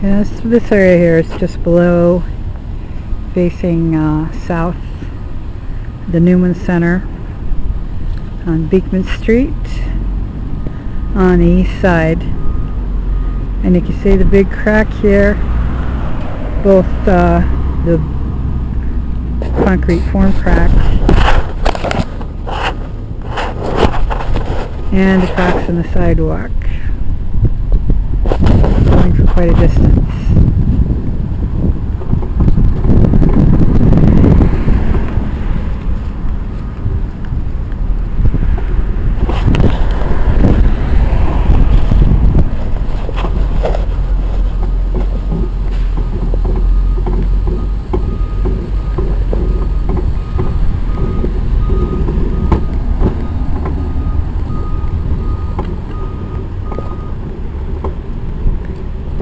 Yes, this area here is just below, facing south, the Newman Center on Beekman Street on the east side. And you can see the big crack here, both the concrete form crack and the cracks in the sidewalk, going for quite a distance.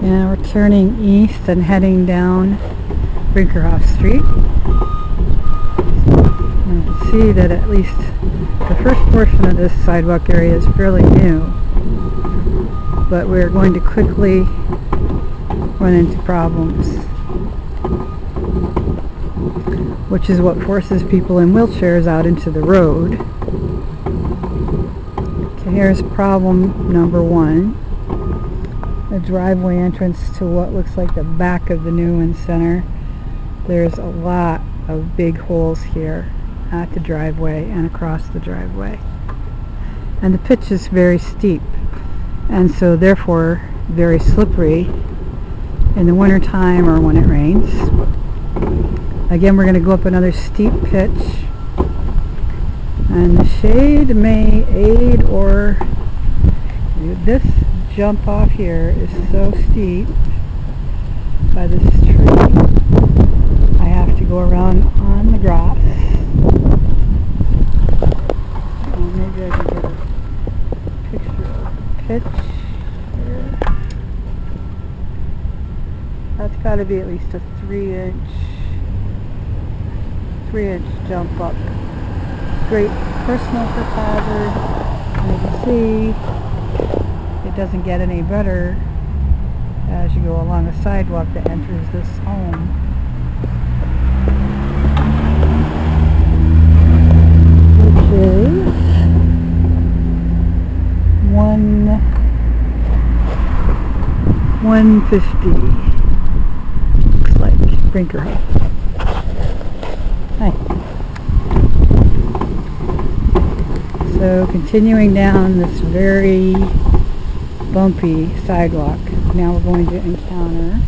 Now we're turning east and heading down Brinkerhoff Street. And you can see that at least the first portion of this sidewalk area is fairly new, but we're going to quickly run into problems, which is what forces people in wheelchairs out into the road. Okay, here's problem number one. The driveway entrance to what looks like the back of the Newman Center. There's a lot of big holes here at the driveway and across the driveway. And the pitch is very steep, and so therefore very slippery in the winter time or when it rains. Again, we're going to go up another steep pitch, and the shade may aid or this jump off here is so steep by this tree. I have to go around on the grass. Oh, maybe I can get a picture of pitch here. That's got to be at least a 3-inch jump up. Great personal for paver. And you can see it doesn't get any better as you go along the sidewalk that enters this home. Which is 150. Looks like Brinkerhoff. Hi. So continuing down this very bumpy sidewalk, now we're going to encounter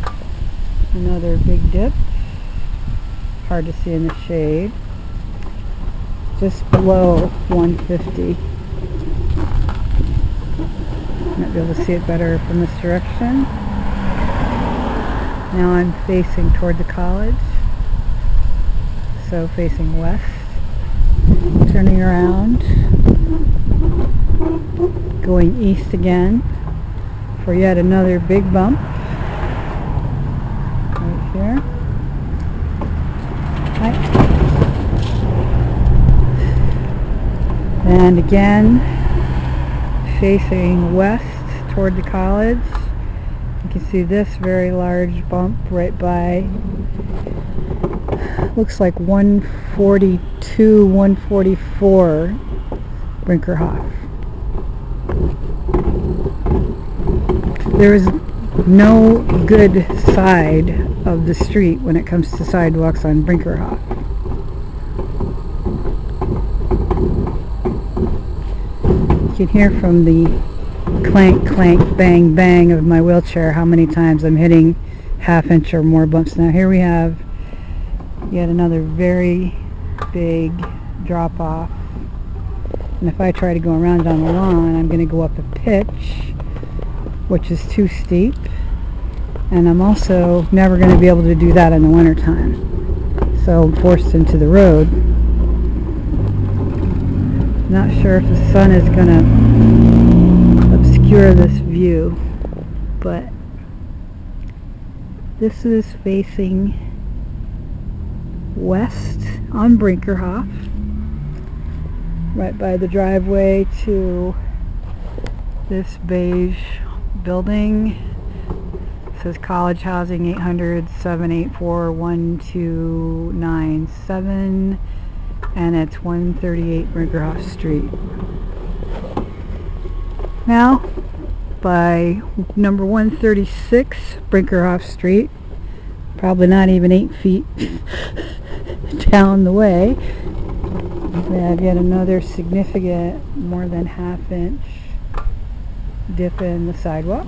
another big dip, hard to see in the shade, just below 150. Might be able to see it better from this direction. Now I'm facing toward the college, so facing west, turning around, going east again for yet another big bump right here. Right. And again facing west toward the college. You can see this very large bump right by, looks like 142, 144 Brinkerhoff. There is no good side of the street when it comes to sidewalks on Brinkerhoff. You can hear from the clank, clank, bang, bang of my wheelchair how many times I'm hitting half-inch or more bumps. Now here we have yet another very big drop-off. And if I try to go around down the lawn, I'm going to go up a pitch, which is too steep, and I'm also never going to be able to do that in the winter time, so I'm forced into the road. Not sure if the sun is going to obscure this view, but this is facing west on Brinkerhoff, right by the driveway to this beige building, says College Housing 800-784-1297, and it's 138 Brinkerhoff Street. Now, by number 136 Brinkerhoff Street, probably not even 8 feet down the way, we have yet another significant, more than ½ inch dip in the sidewalk.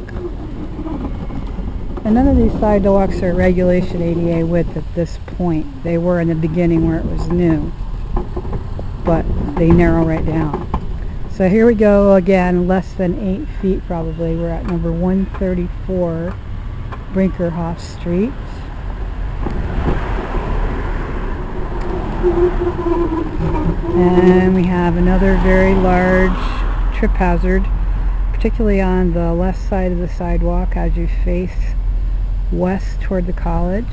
And none of these sidewalks are regulation ADA width at this point. They were in the beginning where it was new, but they narrow right down. So here we go again, less than 8 feet probably. We're at number 134 Brinkerhoff Street. And we have another very large trip hazard, particularly on the left side of the sidewalk as you face west toward the college.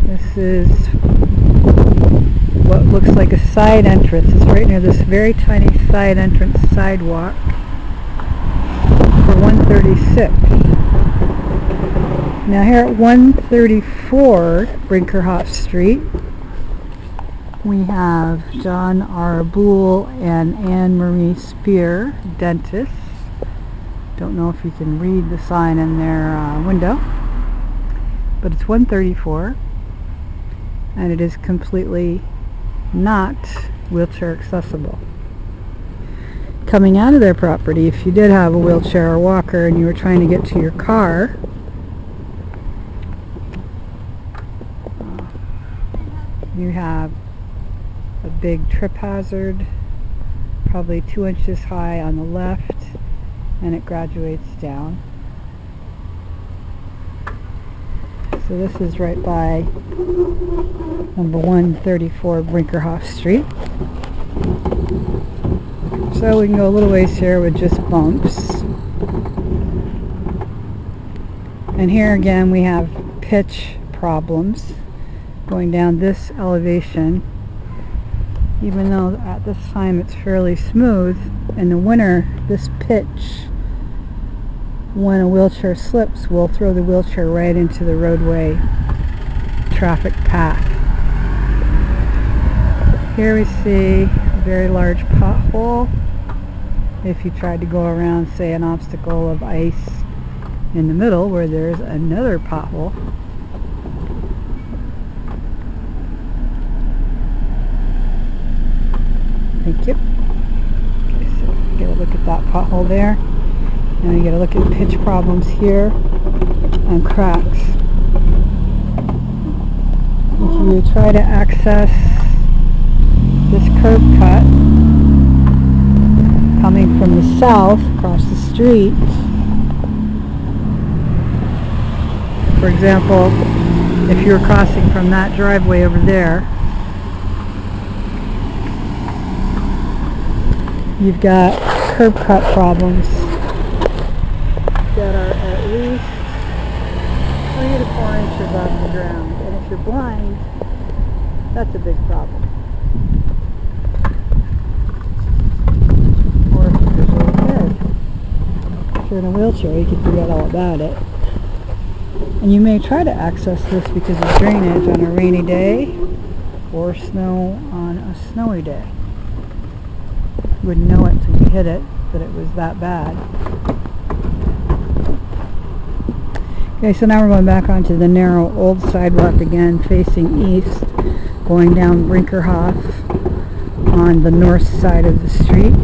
This is what looks like a side entrance. It's right near this very tiny side entrance sidewalk for 136. Now here at 134 Brinkerhoff Street, we have John R. Boule and Anne Marie Spear, dentists. Don't know if you can read the sign in their window, but it's 134, and it is completely not wheelchair accessible. Coming out of their property, if you did have a wheelchair or walker and you were trying to get to your car, you have a big trip hazard, probably 2 inches high on the left, and it graduates down. So this is right by number 134 Brinkerhoff Street. So we can go a little ways here with just bumps. And here again we have pitch problems going down this elevation. Even though at this time it's fairly smooth, in the winter this pitch, when a wheelchair slips, will throw the wheelchair right into the roadway traffic path. Here we see a very large pothole. If you tried to go around, say, an obstacle of ice in the middle where there's another pothole. Thank you. Okay, so get a look at that pothole there. Now you get a look at pitch problems here and cracks. If you try to access this curb cut coming from the south across the street, for example, if you were crossing from that driveway over there, you've got curb cut problems that are at least 3 to 4 inches off the ground. And if you're blind, that's a big problem. Or if you're visually impaired. If you're in a wheelchair, you can forget all about it. And you may try to access this because of drainage on a rainy day or snow on a snowy day. You wouldn't know it until you hit it, that it was that bad. Okay, so now we're going back onto the narrow old sidewalk again, facing east, going down Brinkerhoff on the north side of the street.